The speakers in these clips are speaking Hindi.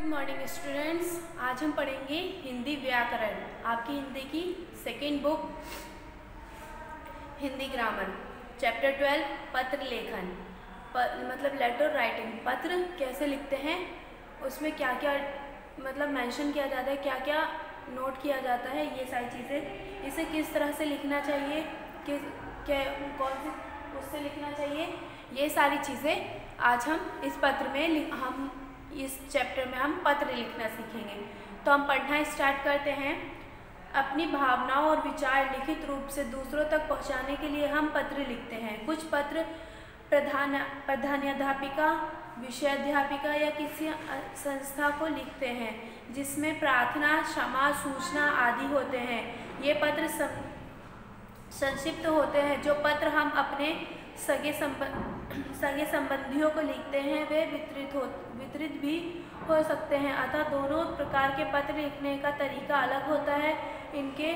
मॉर्निंग स्टूडेंट्स, आज हम पढ़ेंगे हिंदी व्याकरण। आपकी हिंदी की second book Hindi grammar, chapter 12 पत्र लेखन। मतलब लेटर राइटिंग, पत्र कैसे लिखते हैं, उसमें क्या क्या मतलब मेंशन किया जाता है, क्या क्या नोट किया जाता है, ये सारी चीज़ें, इसे किस तरह से लिखना चाहिए, कौन से उससे लिखना चाहिए, ये सारी चीज़ें आज हम इस पत्र में हम इस चैप्टर में हम पत्र लिखना सीखेंगे। तो हम पढ़ना स्टार्ट करते हैं। अपनी भावनाओं और विचार लिखित रूप से दूसरों तक पहुंचाने के लिए हम पत्र लिखते हैं। कुछ पत्र प्रधानाध्यापिका, विषयाध्यापिका या किसी संस्था को लिखते हैं, जिसमें प्रार्थना, क्षमा, सूचना आदि होते हैं। ये पत्र संक्षिप्त होते हैं। जो पत्र हम अपने सगे संबंधियों को लिखते हैं वे वितरित भी हो सकते हैं। अतः दोनों प्रकार के पत्र लिखने का तरीका अलग होता है। इनके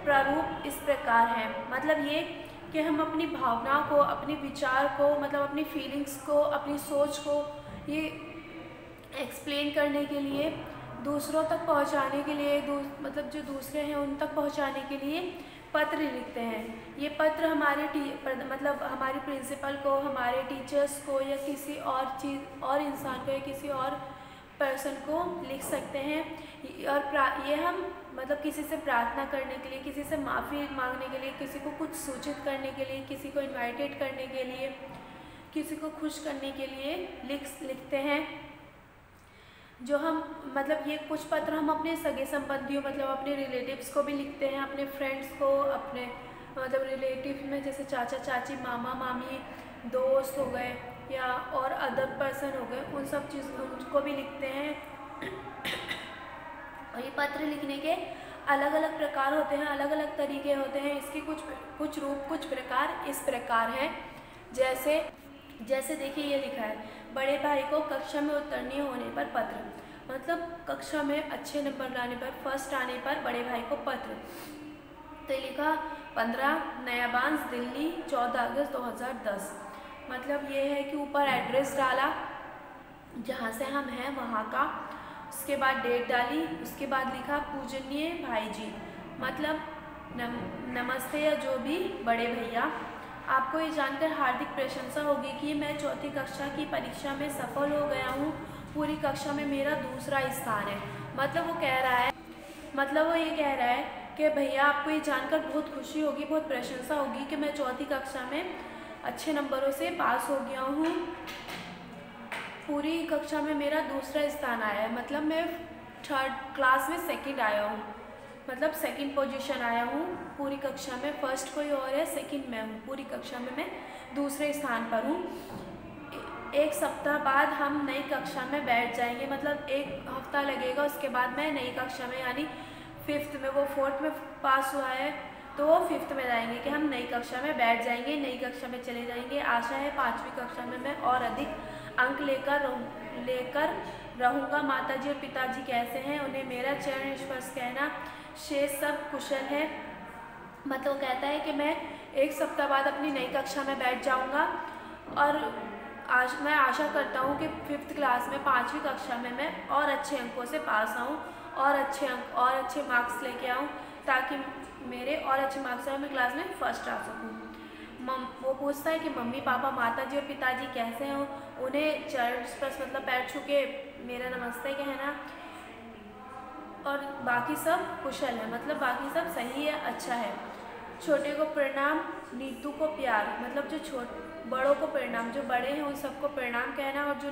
प्रारूप इस प्रकार हैं। मतलब ये कि हम अपनी भावनाओं को, अपने विचार को, मतलब अपनी फीलिंग्स को, अपनी सोच को ये एक्सप्लेन करने के लिए, दूसरों तक पहुंचाने के लिए, मतलब जो दूसरे हैं उन तक पहुंचाने के लिए पत्र लिखते हैं। ये पत्र हमारे मतलब हमारे प्रिंसिपल को, हमारे टीचर्स को, या किसी और इंसान को, या किसी और पर्सन को लिख सकते हैं। और ये हम मतलब किसी से प्रार्थना करने के लिए, किसी से माफ़ी मांगने के लिए, किसी को कुछ सूचित करने के लिए, किसी को इनवाइटेड करने के लिए, किसी को खुश करने के लिए लिखते हैं। जो हम मतलब ये कुछ पत्र हम अपने सगे संबंधियों, मतलब अपने रिलेटिव्स को भी लिखते हैं, अपने फ्रेंड्स को, अपने मतलब रिलेटिव में जैसे चाचा चाची, मामा मामी, दोस्त हो गए या और अदर पर्सन हो गए, उन सब चीज़ उनको भी लिखते हैं। और ये पत्र लिखने के अलग अलग प्रकार होते हैं, अलग अलग तरीके होते हैं। इसके कुछ रूप, कुछ प्रकार इस प्रकार हैं। जैसे देखिए, ये लिखा है, बड़े भाई को कक्षा में उत्तीर्ण होने पर पत्र। मतलब कक्षा में अच्छे नंबर लाने पर, फर्स्ट आने पर बड़े भाई को पत्र। तो लिखा 15 नया बांस, दिल्ली, 14 अगस्त 2010। मतलब ये है कि ऊपर एड्रेस डाला जहाँ से हम हैं वहाँ का, उसके बाद डेट डाली, उसके बाद लिखा पूजनीय भाई जी, मतलब नमस्ते या जो भी बड़े भैया। आपको ये जानकर हार्दिक प्रशंसा होगी कि मैं चौथी कक्षा की परीक्षा में सफल हो गया हूँ। पूरी कक्षा में मेरा दूसरा स्थान है। मतलब वो ये कह रहा है कि भैया आपको ये जानकर बहुत खुशी होगी, बहुत प्रशंसा होगी कि मैं चौथी कक्षा में अच्छे नंबरों से पास हो गया हूँ। पूरी कक्षा में मेरा दूसरा स्थान आया है, मतलब मैं थर्ड क्लास में सेकंड आया हूँ, मतलब सेकंड पोजीशन आया हूँ पूरी कक्षा में। फर्स्ट कोई और है, सेकंड मैं हूँ। पूरी कक्षा में मैं दूसरे स्थान पर हूँ। एक सप्ताह बाद हम नई कक्षा में बैठ जाएंगे, मतलब एक हफ्ता लगेगा, उसके बाद मैं नई कक्षा में, यानी फिफ्थ में, वो फोर्थ में पास हुआ है तो वो फिफ्थ में जाएंगे कि हम नई कक्षा में बैठ जाएंगे, नई कक्षा में चले जाएंगे। आशा है 5वीं कक्षा में मैं और अधिक अंक लेकर रहूँगा। माताजी और पिताजी कैसे हैं? उन्हें मेरा चरण स्पर्श कहना। शेष सब कुशल है। मतलब कहता है कि मैं एक सप्ताह बाद अपनी नई कक्षा में बैठ जाऊंगा और मैं आशा करता हूं कि 5th क्लास में, 5वीं कक्षा में मैं और अच्छे अंकों से पास आऊं और अच्छे अंक और अच्छे मार्क्स लेके आऊं, ताकि मेरे और अच्छे मार्क्स आए, मैं क्लास में फर्स्ट आ सकूँ। वो पूछता है कि मम्मी पापा, माताजी और पिताजी कैसे हैं? उन्हें चरण स्पर्श मतलब पैर छू के मेरा नमस्ते कहना, और बाकी सब कुशल है, मतलब बाकी सब सही है, अच्छा है। छोटे को प्रणाम, नीतू को प्यार, मतलब जो बड़ों को प्रणाम, जो बड़े हैं उन सबको प्रणाम कहना, और जो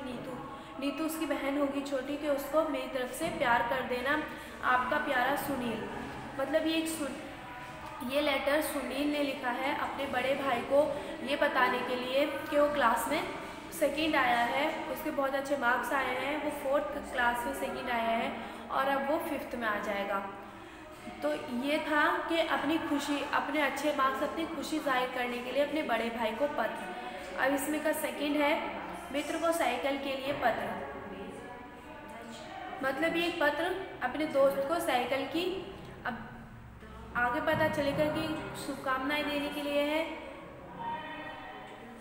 नीतू उसकी बहन होगी छोटी, कि उसको मेरी तरफ से प्यार कर देना। आपका प्यारा सुनील। मतलब ये लेटर सुनील ने लिखा है अपने बड़े भाई को ये बताने के लिए कि वो क्लास में सेकंड आया है, उसके बहुत अच्छे मार्क्स आए हैं, वो 4th क्लास में सेकंड आया है और अब वो 5th में आ जाएगा। तो ये था कि अपनी खुशी, अपने अच्छे मार्क्स, अपनी खुशी जाहिर करने के लिए अपने बड़े भाई को पत्र। अब इसमें का सेकंड है, मित्र को साइकिल के लिए पत्र। मतलब ये एक पत्र अपने दोस्त को साइकिल की, अब आगे पता चलेगा कि शुभकामनाएं देने के लिए है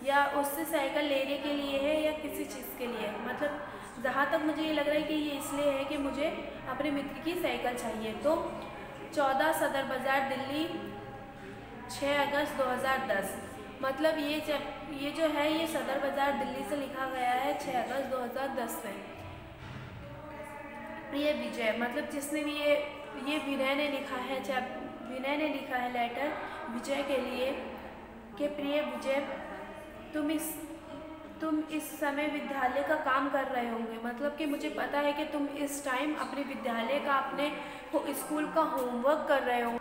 या उससे साइकिल लेने के लिए है या किसी चीज़ के लिए। मतलब जहाँ तक मुझे ये लग रहा है कि ये इसलिए है कि मुझे अपने मित्र की साइकिल चाहिए। तो 14 सदर बाज़ार दिल्ली 6 अगस्त 2010। मतलब ये जो है ये सदर बाज़ार दिल्ली से लिखा गया है 6 अगस्त 2010 में। प्रिय विजय, मतलब जिसने भी ये विनय ने लिखा है, विनय ने लिखा है लेटर विजय के लिए कि प्रिय विजय, तुम इस समय विद्यालय का काम कर रहे होंगे। मतलब कि मुझे पता है कि तुम इस टाइम अपने विद्यालय का, अपने स्कूल का होमवर्क कर रहे होंगे।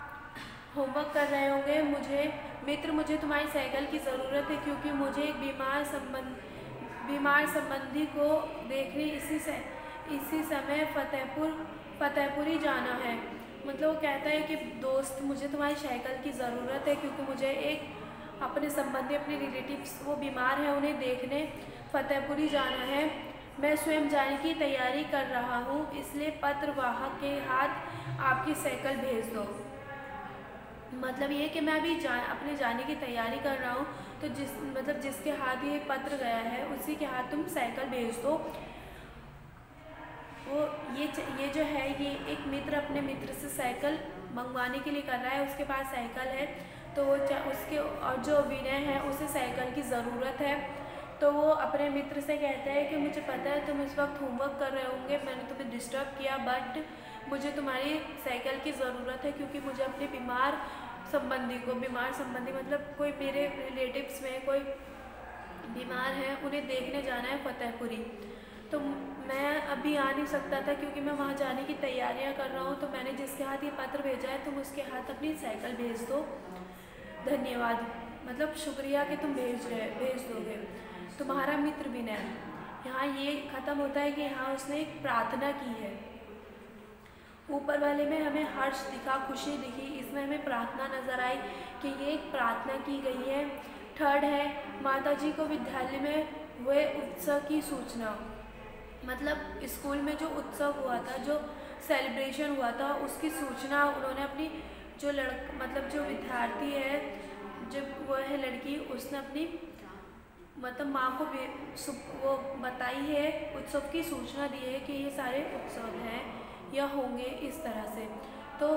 मुझे तुम्हारी साइकिल की ज़रूरत है, क्योंकि मुझे एक बीमार संबंधी को देखने इसी समय फतेहपुर ही जाना है। मतलब वो कहता है कि दोस्त, मुझे तुम्हारी साइकिल की ज़रूरत है, क्योंकि मुझे एक अपने संबंधी, अपने रिलेटिव्स वो बीमार हैं, उन्हें देखने फतेहपुर ही जाना है। मैं स्वयं जाने की तैयारी कर रहा हूँ, इसलिए पत्रवाहक के हाथ आपकी साइकिल भेज दो। मतलब ये कि मैं अभी अपने जाने की तैयारी कर रहा हूँ, तो जिसके हाथ ये पत्र गया है उसी के हाथ तुम साइकिल भेज दो। वो ये जो है, ये एक मित्र अपने मित्र से साइकिल मंगवाने के लिए कर रहा है। उसके पास साइकिल है, तो वो उसके, और जो विनय है उसे साइकिल की ज़रूरत है। तो वो अपने मित्र से कहता है कि मुझे पता है तुम इस वक्त होमवर्क कर रहे होंगे, मैंने तुम्हें डिस्टर्ब किया, बट मुझे तुम्हारी साइकिल की ज़रूरत है, क्योंकि मुझे अपने बीमार संबंधी मतलब कोई मेरे रिलेटिव्स में कोई बीमार है, उन्हें देखने जाना है फतेहपुरी। तो मैं अभी आ नहीं सकता था, क्योंकि मैं वहाँ जाने की तैयारियाँ कर रहा हूँ। तो मैंने जिसके हाथ ये पत्र भेजा है, तुम उसके हाथ अपनी साइकिल भेज दो। धन्यवाद, मतलब शुक्रिया कि तुम भेज दोगे। तुम्हारा मित्र विनय। यहाँ ये ख़त्म होता है कि यहाँ उसने एक प्रार्थना की है। ऊपर वाले में हमें हर्ष दिखा, खुशी दिखी, इसमें हमें प्रार्थना नज़र आई कि ये एक प्रार्थना की गई है। थर्ड है, माताजी को विद्यालय में हुए उत्सव की सूचना। मतलब स्कूल में जो उत्सव हुआ था, जो सेलिब्रेशन हुआ था, उसकी सूचना उन्होंने अपनी जो विद्यार्थी है, जब वो है लड़की, उसने अपनी मतलब माँ को वो बताई है, उत्सव की सूचना दी है कि ये सारे उत्सव हैं या होंगे इस तरह से। तो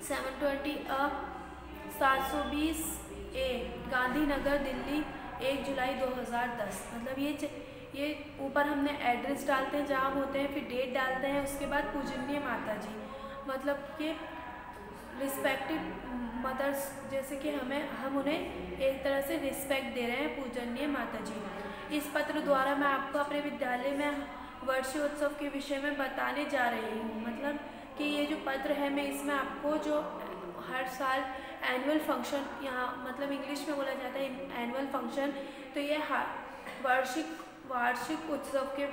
720 A गांधीनगर दिल्ली 1 जुलाई 2010। मतलब ये ऊपर हमने एड्रेस डालते हैं जहाँ हम होते हैं, फिर डेट डालते हैं, उसके बाद पूजनीय माता जी, मतलब कि रिस्पेक्टिव मदर्स, जैसे कि हम उन्हें एक तरह से रिस्पेक्ट दे रहे हैं, पूजनीय माता जी। इस पत्र द्वारा मैं आपको अपने विद्यालय में वर्षीय उत्सव के विषय में बताने जा रही हूँ। मतलब कि ये जो पत्र है, मैं इसमें आपको जो हर साल एनुअल फंक्शन, यहाँ मतलब इंग्लिश में बोला जाता है एनुअल फंक्शन, तो ये वार्षिक उत्सव के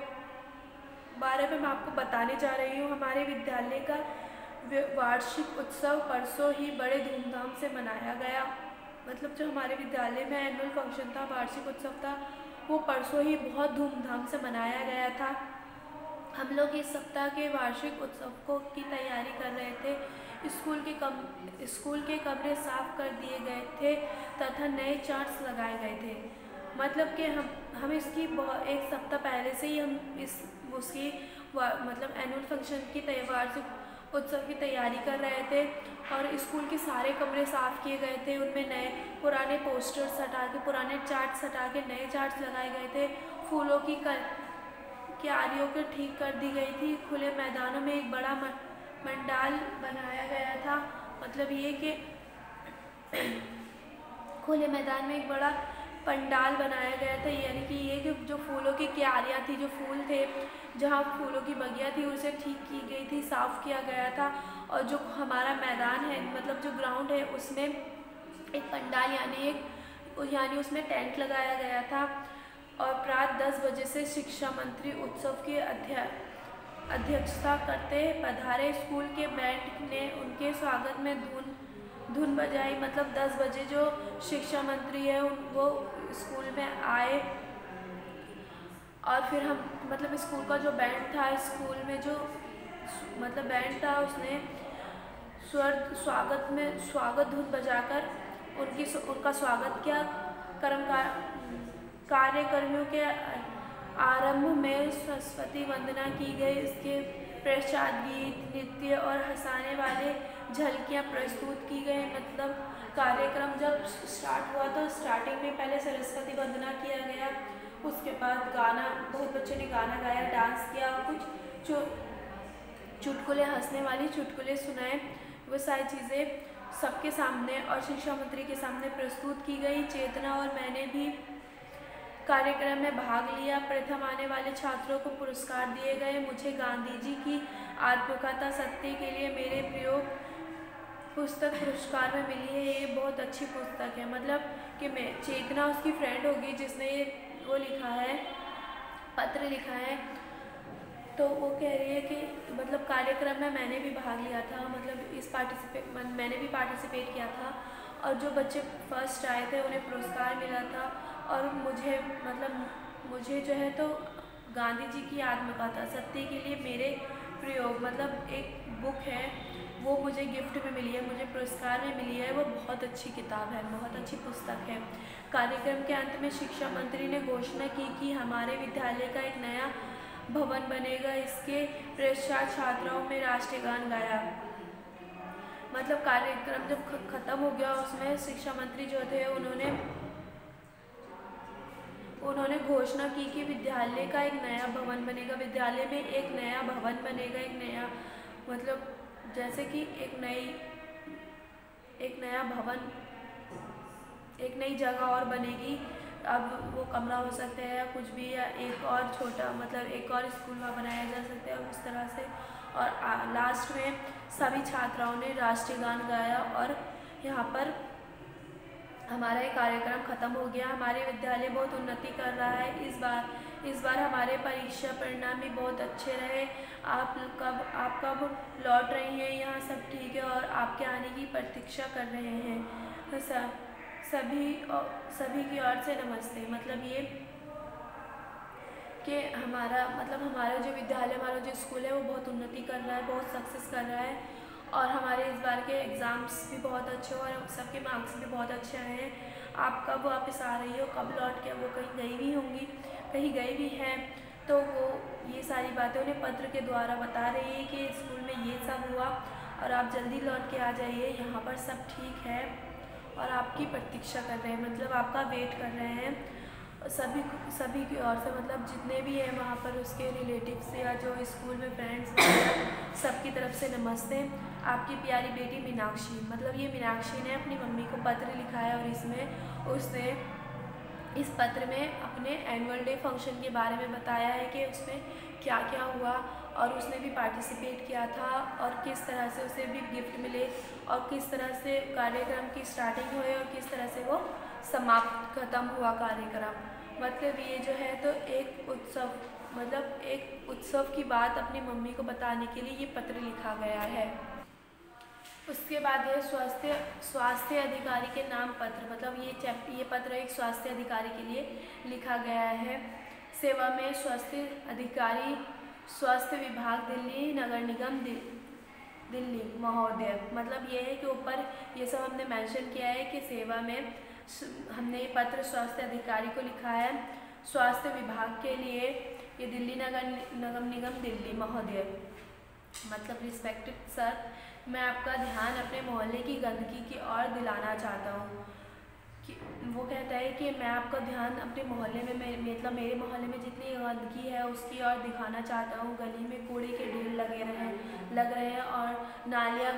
बारे में मैं आपको बताने जा रही हूँ। हमारे विद्यालय का वार्षिक उत्सव परसों ही बड़े धूमधाम से मनाया गया। मतलब जो हमारे विद्यालय में एनुअल फंक्शन था, वार्षिक उत्सव था, वो परसों ही बहुत धूमधाम से मनाया गया था। हम लोग इस सप्ताह के वार्षिक उत्सव की तैयारी कर रहे थे। स्कूल के कमरे साफ कर दिए गए थे तथा नए चार्ट्स लगाए गए थे। मतलब कि हम इसकी एक सप्ताह पहले से ही हम उसकी मतलब एनुअल फंक्शन की वार्षिक उत्सव की तैयारी कर रहे थे। और स्कूल के सारे कमरे साफ़ किए गए थे, उनमें नए पुराने पोस्टर्स हटा के, पुराने चार्ट्स हटा के नए चार्ट्स लगाए गए थे। फूलों की क्यारियों को ठीक कर दी गई थी। खुले मैदानों में एक बड़ा मंडाल बनाया गया था। मतलब ये कि खुले मैदान में एक बड़ा पंडाल बनाया गया था, यानी कि ये जो फूलों की क्यारियाँ थी, जो फूल थे, जहाँ फूलों की बगिया थी, उसे ठीक की गई थी, साफ़ किया गया था। और जो हमारा मैदान है, मतलब जो ग्राउंड है, उसमें एक पंडाल यानी उसमें टेंट लगाया गया था। और प्रातः 10 बजे से शिक्षा मंत्री उत्सव की अध्यक्षता करते पधारे। स्कूल के बैंड ने उनके स्वागत में धुन बजाई। मतलब 10 बजे जो शिक्षा मंत्री है वो स्कूल में आए, और फिर हम मतलब स्कूल का जो बैंड था, स्कूल में जो मतलब बैंड था, उसने स्वागत धुन बजाकर उनका स्वागत किया। कार्यकर्मियों के आरंभ में सरस्वती वंदना की गई। इसके पश्चात गीत, नृत्य और हंसाने वाले झलकियाँ प्रस्तुत की गई। मतलब कार्यक्रम जब स्टार्ट हुआ तो स्टार्टिंग में पहले सरस्वती वंदना किया गया, उसके बाद गाना, बहुत बच्चों ने गाना गाया, डांस किया, कुछ चुटकुले, हंसने वाली चुटकुले सुनाए। वो सारी चीज़ें सबके सामने और शिक्षा मंत्री के सामने प्रस्तुत की गई। चेतना और मैंने भी कार्यक्रम में भाग लिया। प्रथम आने वाले छात्रों को पुरस्कार दिए गए। मुझे गांधी जी की आत्मकथा सत्य के लिए मेरे प्रयोग पुस्तक पुरस्कार में मिली है। ये बहुत अच्छी पुस्तक है। मतलब कि मैं, चेतना उसकी फ्रेंड होगी जिसने ये वो लिखा है, पत्र लिखा है। तो वो कह रही है कि मतलब कार्यक्रम में मैंने भी भाग लिया था, मतलब मैंने भी पार्टिसिपेट किया था, और जो बच्चे फर्स्ट आए थे उन्हें पुरस्कार मिला था। और मुझे जो है तो गांधी जी की आत्मकथा सत्य के लिए मेरे प्रयोग, मतलब एक बुक है, वो मुझे गिफ्ट में मिली है, मुझे पुरस्कार में मिली है। वो बहुत अच्छी किताब है, बहुत अच्छी पुस्तक है। कार्यक्रम के अंत में शिक्षा मंत्री ने घोषणा की कि हमारे विद्यालय का एक नया भवन बनेगा। इसके पश्चात छात्राओं में राष्ट्रीय गान गाया। मतलब कार्यक्रम जब खत्म हो गया, उसमें शिक्षा मंत्री जो थे उन्होंने घोषणा की कि विद्यालय का एक नया भवन बनेगा। विद्यालय में एक नया भवन बनेगा, एक नया, मतलब जैसे कि एक नया भवन, एक नई जगह और बनेगी। अब वो कमरा हो सकता है या कुछ भी, या एक और छोटा, मतलब एक और स्कूल वहाँ बनाया जा सकता है उस तरह से। और लास्ट में सभी छात्राओं ने राष्ट्रीय गान गाया। और यहाँ पर हमारा ये कार्यक्रम ख़त्म हो गया। हमारे विद्यालय बहुत उन्नति कर रहा है। इस बार हमारे परीक्षा परिणाम भी बहुत अच्छे रहे। आप कब लौट रही हैं? यहाँ सब ठीक है और आपके आने की प्रतीक्षा कर रहे हैं। तो सभी की ओर से नमस्ते। मतलब ये कि हमारा जो विद्यालय, हमारा जो स्कूल है वो बहुत उन्नति कर रहा है, बहुत सक्सेस कर रहा है। और हमारे इस बार के एग्ज़ाम्स भी बहुत अच्छे हुए और सबके मार्क्स भी बहुत अच्छे आए हैं। आप कब वापस आ रही हो, कब लौट के? वो कहीं गई भी होंगी, कहीं गई भी हैं, तो वो ये सारी बातें उन्हें पत्र के द्वारा बता रही है कि स्कूल में ये सब हुआ और आप जल्दी लौट के आ जाइए, यहाँ पर सब ठीक है और आपकी प्रतीक्षा कर रहे हैं, मतलब आपका वेट कर रहे हैं। सभी की ओर से, मतलब जितने भी हैं वहाँ पर उसके रिलेटिव्स या जो स्कूल में फ्रेंड्स, सबकी तरफ से नमस्ते। आपकी प्यारी बेटी मीनाक्षी, मतलब ये मीनाक्षी ने अपनी मम्मी को पत्र लिखा है और इसमें उसने इस पत्र में अपने एनुअल डे फंक्शन के बारे में बताया है कि उसमें क्या क्या हुआ और उसने भी पार्टिसिपेट किया था और किस तरह से उसे भी गिफ्ट मिले और किस तरह से कार्यक्रम की स्टार्टिंग हुई और किस तरह से वो समाप्त खत्म हुआ कार्यक्रम। मतलब ये जो है तो एक उत्सव, मतलब एक उत्सव की बात अपनी मम्मी को बताने के लिए ये पत्र लिखा गया है। उसके बाद है स्वास्थ्य अधिकारी के नाम पत्र, मतलब ये पत्र एक स्वास्थ्य अधिकारी के लिए लिखा गया है। सेवा में स्वास्थ्य अधिकारी, स्वास्थ्य विभाग, दिल्ली नगर निगम दिल्ली महोदय। मतलब ये है कि ऊपर ये सब हमने मेंशन किया है कि सेवा में हमने ये पत्र स्वास्थ्य अधिकारी को लिखा है। स्वास्थ्य विभाग के लिए ये दिल्ली नगर निगम दिल्ली महोदय। मतलब रिस्पेक्टेड सर, मैं आपका ध्यान अपने मोहल्ले की गंदगी की ओर दिलाना चाहता हूँ। कि वो कहता है कि मैं आपका ध्यान अपने मोहल्ले में, मतलब मेरे मोहल्ले में जितनी गंदगी है उसकी ओर दिखाना चाहता हूँ। गली में कूड़े के ढेर लग रहे हैं और नालियाँ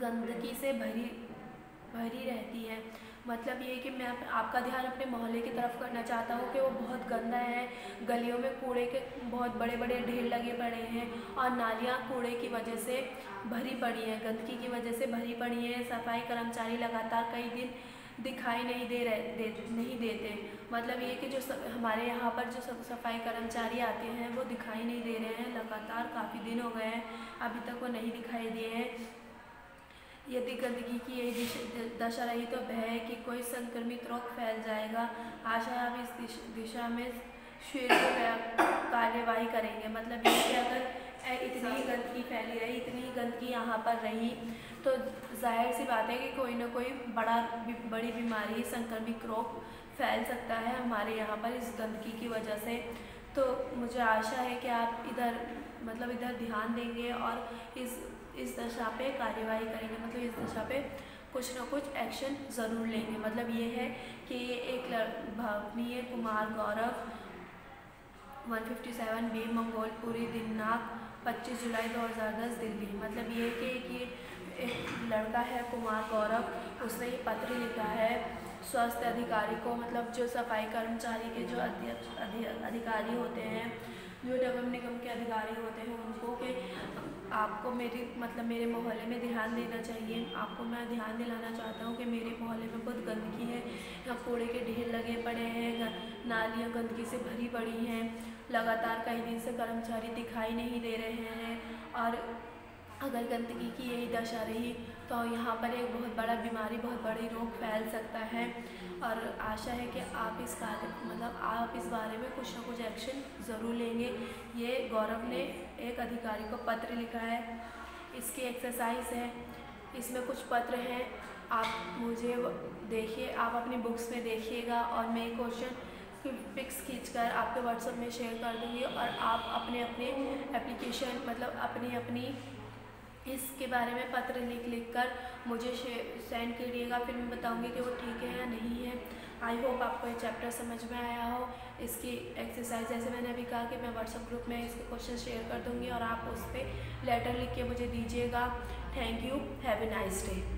गंदगी से भरी रहती है। मतलब ये कि मैं आपका ध्यान अपने मोहल्ले की तरफ करना चाहता हूँ कि वो बहुत गंदा है। गलियों में कूड़े के बहुत बड़े बड़े ढेर लगे पड़े हैं और नालियाँ कूड़े की वजह से भरी पड़ी हैं, गंदगी की वजह से भरी पड़ी हैं। सफाई कर्मचारी लगातार कई दिन दिखाई नहीं देते। मतलब ये कि जो हमारे यहाँ पर जो सफाई कर्मचारी आते हैं वो दिखाई नहीं दे रहे हैं, लगातार काफ़ी दिन हो गए हैं, अभी तक वो नहीं दिखाई दिए हैं। यदि गंदगी की यही दशा रही तो भय है कि कोई संक्रमित रोग फैल जाएगा। आशा है आप इस दिशा में शीघ्र कार्यवाही करेंगे। मतलब ये कि अगर इतनी गंदगी फैली रही, इतनी गंदगी यहाँ पर रही तो जाहिर सी बात है कि कोई ना कोई बड़ी बीमारी, संक्रमित रोग फैल सकता है हमारे यहाँ पर इस गंदगी की वजह से। तो मुझे आशा है कि आप इधर ध्यान देंगे और इस दशा पे कार्यवाही करेंगे, मतलब इस दशा पे कुछ ना कुछ एक्शन ज़रूर लेंगे। मतलब ये है कि ये एक भावनीय कुमार गौरव 157 बी मंगोलपुरी दिनांक 25 जुलाई 2010 दिल्ली। मतलब ये कि एक लड़का है कुमार गौरव, उसने ये पत्र लिखा है स्वास्थ्य अधिकारी को, मतलब जो सफाई कर्मचारी के जो अधिकारी होते हैं, जो नगर निगम के अधिकारी होते हैं, उनको कि आपको मेरे मोहल्ले में ध्यान देना चाहिए। आपको मैं ध्यान दिलाना चाहता हूँ कि मेरे मोहल्ले में बहुत गंदगी है, यहाँ कूड़े के ढेर लगे पड़े हैं, नालियाँ गंदगी से भरी पड़ी हैं, लगातार कई दिन से कर्मचारी दिखाई नहीं दे रहे हैं, और अगर गंदगी की यही दशा रही तो यहाँ पर एक बहुत बड़ा बीमारी, बहुत बड़ी रोग फैल सकता है। और आशा है कि आप आप इस बारे में कुछ ना कुछ एक्शन ज़रूर लेंगे। ये गौरव ने एक अधिकारी को पत्र लिखा है, इसकी एक्सरसाइज है, इसमें कुछ पत्र हैं, आप मुझे देखिए, आप अपनी बुक्स में देखिएगा, और मैं क्वेश्चन की पिक्स खींचकर आपके व्हाट्सएप में शेयर कर दूँगी, और आप अपने एप्लीकेशन अपनी इसके बारे में पत्र लिख कर मुझे सेंड करिएगा, फिर मैं बताऊंगी कि वो ठीक है या नहीं है। आई होप आपको ये चैप्टर समझ में आया हो। इसकी एक्सरसाइज जैसे मैंने अभी कहा कि मैं व्हाट्सएप ग्रुप में इसके क्वेश्चन शेयर कर दूंगी, और आप उस पर लेटर लिख के मुझे दीजिएगा। Thank you, have a nice day.